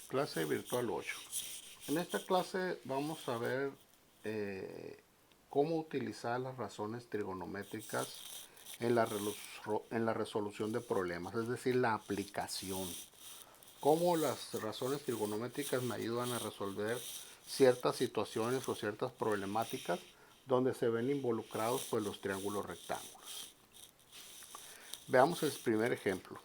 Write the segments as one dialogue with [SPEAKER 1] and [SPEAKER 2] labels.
[SPEAKER 1] Clase virtual 8. En esta clase vamos a ver cómo utilizar las razones trigonométricas en la resolución de problemas, es decir, la aplicación. Cómo las razones trigonométricas me ayudan a resolver ciertas situaciones o ciertas problemáticas donde se ven involucrados pues los triángulos rectángulos. Veamos el primer ejemplo.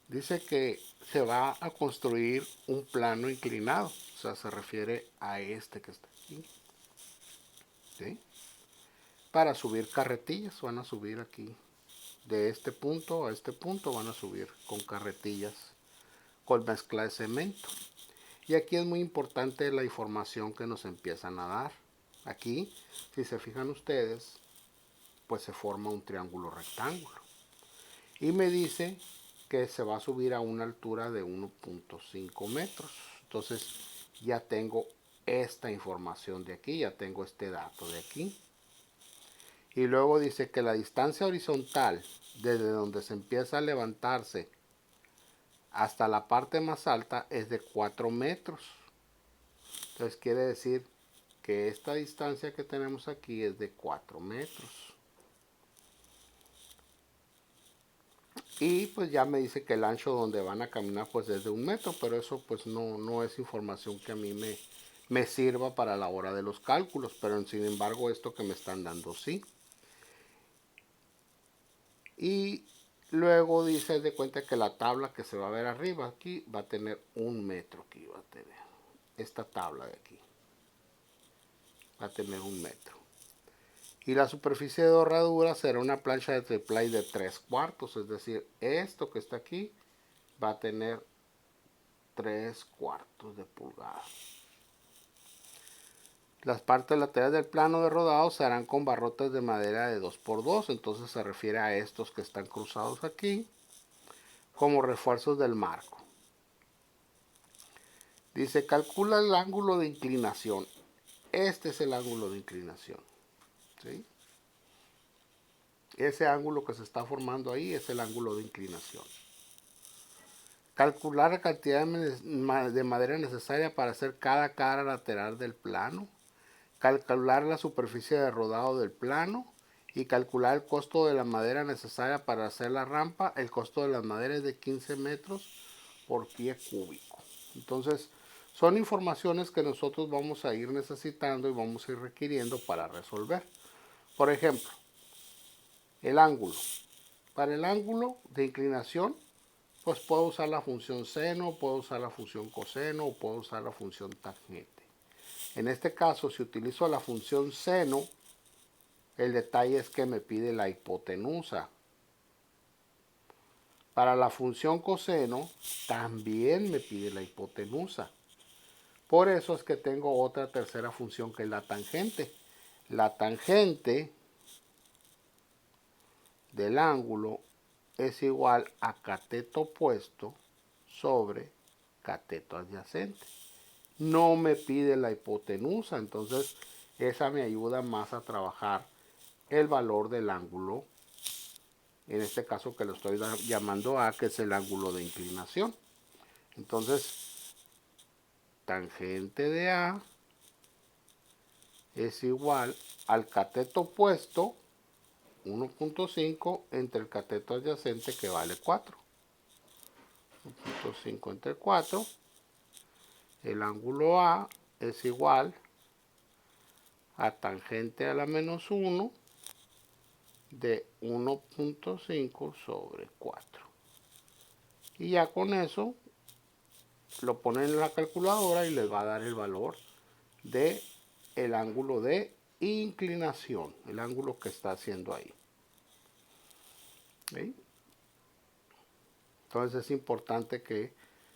[SPEAKER 1] Dice que se va a construir un plano inclinado, o sea, se refiere a este que está aquí. ¿Sí? Para subir carretillas, van a subir aquí. De este punto a este punto van a subir con carretillas, con mezcla de cemento. Y aquí es muy importante la información que nos empiezan a dar. Aquí, si se fijan ustedes, pues se forma un triángulo rectángulo. Y me dice que se va a subir a una altura de 1.5 metros. Entonces ya tengo esta información de aquí, ya tengo este dato de aquí. Y luego dice que la distancia horizontal desde donde se empieza a levantarse hasta la parte más alta es de 4 metros. Entonces quiere decir que esta distancia que tenemos aquí es de 4 metros. Y pues ya me dice que el ancho donde van a caminar pues es de 1 metro, pero eso pues no es información que a mí me sirva para la hora de los cálculos, pero sin embargo esto que me están dando sí. Y luego dice de cuenta que la tabla que se va a ver arriba aquí va a tener 1 metro, aquí va a tener esta tabla de aquí, va a tener 1 metro. Y la superficie de herradura será una plancha de triplay de 3/4, es decir, esto que está aquí va a tener 3/4 de pulgada. Las partes laterales del plano de rodado se harán con barrotes de madera de 2x2, entonces se refiere a estos que están cruzados aquí como refuerzos del marco. Dice, calcula el ángulo de inclinación. Este es el ángulo de inclinación. ¿Sí? Ese ángulo que se está formando ahí es el ángulo de inclinación. Calcular la cantidad de madera necesaria para hacer cada cara lateral del plano. Calcular la superficie de rodado del plano. Y calcular el costo de la madera necesaria para hacer la rampa. El costo de la madera es de 15 metros por pie cúbico. Entonces, son informaciones que nosotros vamos a ir necesitando y vamos a ir requiriendo para resolver. Por ejemplo, el ángulo. Para el ángulo de inclinación, pues puedo usar la función seno, puedo usar la función coseno o puedo usar la función tangente. En este caso, si utilizo la función seno, el detalle es que me pide la hipotenusa. Para la función coseno, también me pide la hipotenusa. Por eso es que tengo otra tercera función que es la tangente. La tangente del ángulo es igual a cateto opuesto sobre cateto adyacente. No me pide la hipotenusa, entonces esa me ayuda más a trabajar el valor del ángulo, en este caso que lo estoy llamando A, que es el ángulo de inclinación. Entonces, tangente de A es igual al cateto opuesto 1.5 entre el cateto adyacente que vale 4. 1.5 entre 4. El ángulo A es igual a tangente a la menos 1 de 1.5 sobre 4. Y ya con eso lo ponen en la calculadora y les va a dar el valor de el ángulo de inclinación, el ángulo que está haciendo ahí. ¿Sí? Entonces es importante que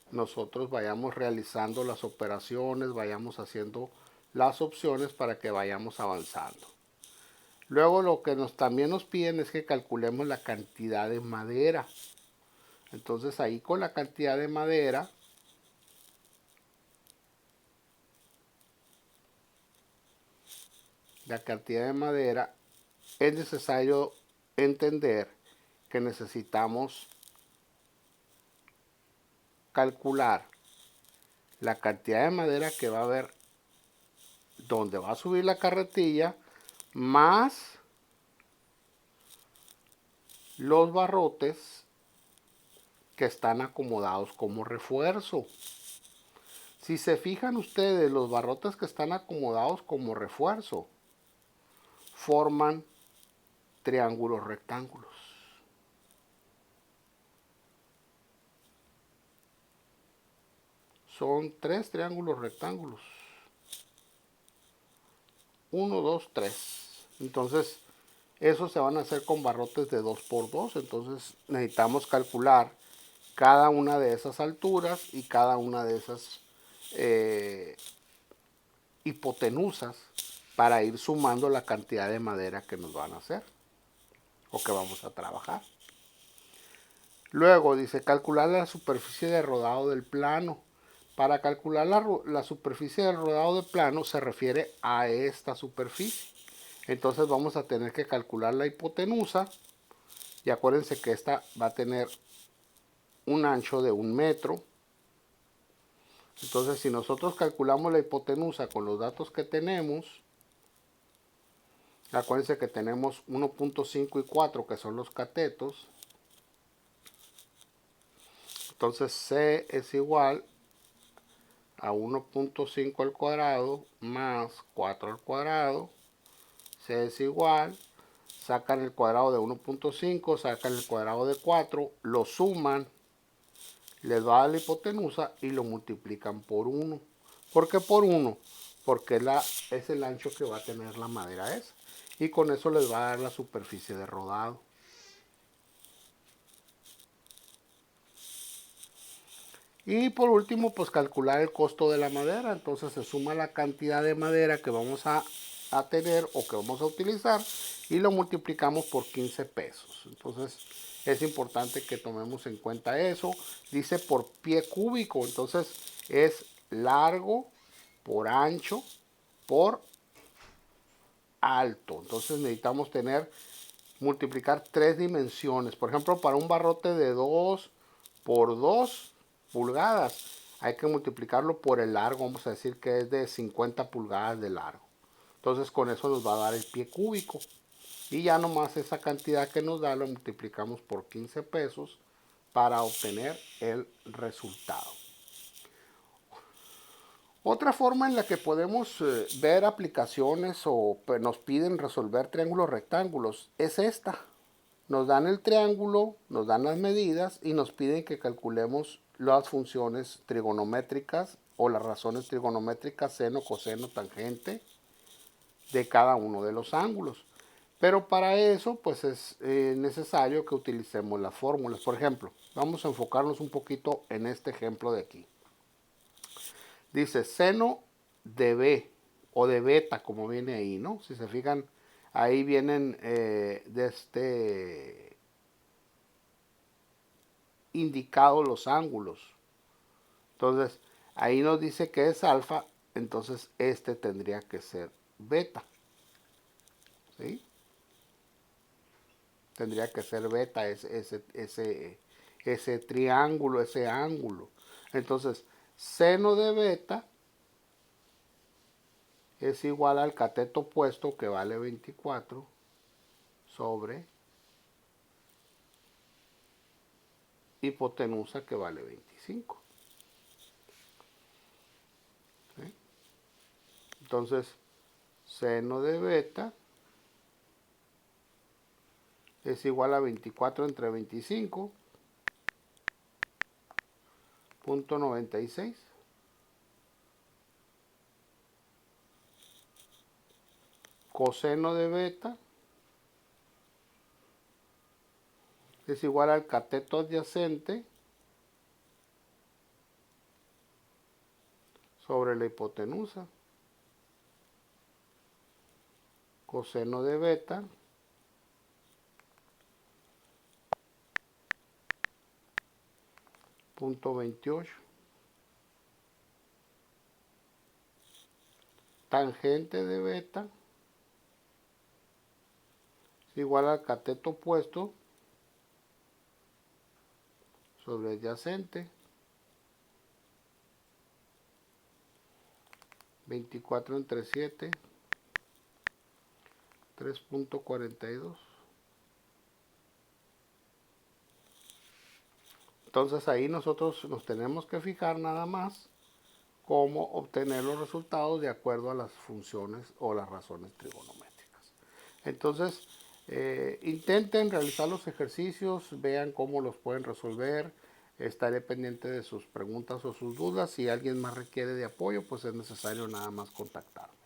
[SPEAKER 1] nosotros vayamos realizando las operaciones, vayamos haciendo las opciones para que vayamos avanzando. Luego lo que también nos piden es que calculemos la cantidad de madera. Entonces ahí con la cantidad de madera, es necesario entender que necesitamos calcular la cantidad de madera que va a haber donde va a subir la carretilla, más los barrotes que están acomodados como refuerzo. Si se fijan ustedes, los barrotes que están acomodados como refuerzo forman triángulos rectángulos. Son 3 triángulos rectángulos. 1, 2, 3. Entonces, esos se van a hacer con barrotes de 2 por 2. Entonces, necesitamos calcular cada una de esas alturas y cada una de esas hipotenusas para ir sumando la cantidad de madera que nos van a hacer o que vamos a trabajar. Luego dice calcular la superficie de rodado del plano. Para calcular la superficie del rodado del plano se refiere a esta superficie. Entonces vamos a tener que calcular la hipotenusa. Y acuérdense que esta va a tener un ancho de 1 metro. Entonces si nosotros calculamos la hipotenusa con los datos que tenemos, acuérdense que tenemos 1.5 y 4 que son los catetos. Entonces C es igual a 1.5 al cuadrado más 4 al cuadrado. C es igual, sacan el cuadrado de 1.5, sacan el cuadrado de 4, lo suman, les va a la hipotenusa y lo multiplican por 1. ¿Por qué por 1? Porque es el ancho que va a tener la madera esa. Y con eso les va a dar la superficie de rodado. Y por último, pues calcular el costo de la madera. Entonces se suma la cantidad de madera que vamos a tener o que vamos a utilizar y lo multiplicamos por 15 pesos. Entonces es importante que tomemos en cuenta eso. Dice por pie cúbico, entonces es largo por ancho por alto. Entonces necesitamos multiplicar 3 dimensiones. Por ejemplo, para un barrote de 2 por 2 pulgadas, hay que multiplicarlo por el largo. Vamos a decir que es de 50 pulgadas de largo. Entonces con eso nos va a dar el pie cúbico. Y ya nomás esa cantidad que nos da lo multiplicamos por 15 pesos para obtener el resultado. Otra forma en la que podemos ver aplicaciones o nos piden resolver triángulos rectángulos es esta. Nos dan el triángulo, nos dan las medidas y nos piden que calculemos las funciones trigonométricas o las razones trigonométricas seno, coseno, tangente de cada uno de los ángulos. Pero para eso pues es necesario que utilicemos las fórmulas. Por ejemplo, vamos a enfocarnos un poquito en este ejemplo de aquí. Dice seno de B o de beta como viene ahí, ¿no? Si se fijan, ahí vienen indicados los ángulos. Entonces, ahí nos dice que es alfa, entonces este tendría que ser beta. ¿Sí? Tendría que ser beta ese triángulo, ese ángulo. Entonces, seno de beta es igual al cateto opuesto que vale 24 sobre hipotenusa que vale 25. ¿Sí? Entonces, seno de beta es igual a 24 entre 25, punto 96. Coseno de beta es igual al cateto adyacente sobre la hipotenusa. Coseno de beta punto 28. Tangente de beta es igual al cateto opuesto sobre adyacente 24 entre 7, 3.42. Entonces ahí nosotros nos tenemos que fijar nada más cómo obtener los resultados de acuerdo a las funciones o las razones trigonométricas. Entonces, intenten realizar los ejercicios, vean cómo los pueden resolver. Estaré pendiente de sus preguntas o sus dudas. Si alguien más requiere de apoyo, pues es necesario nada más contactarme.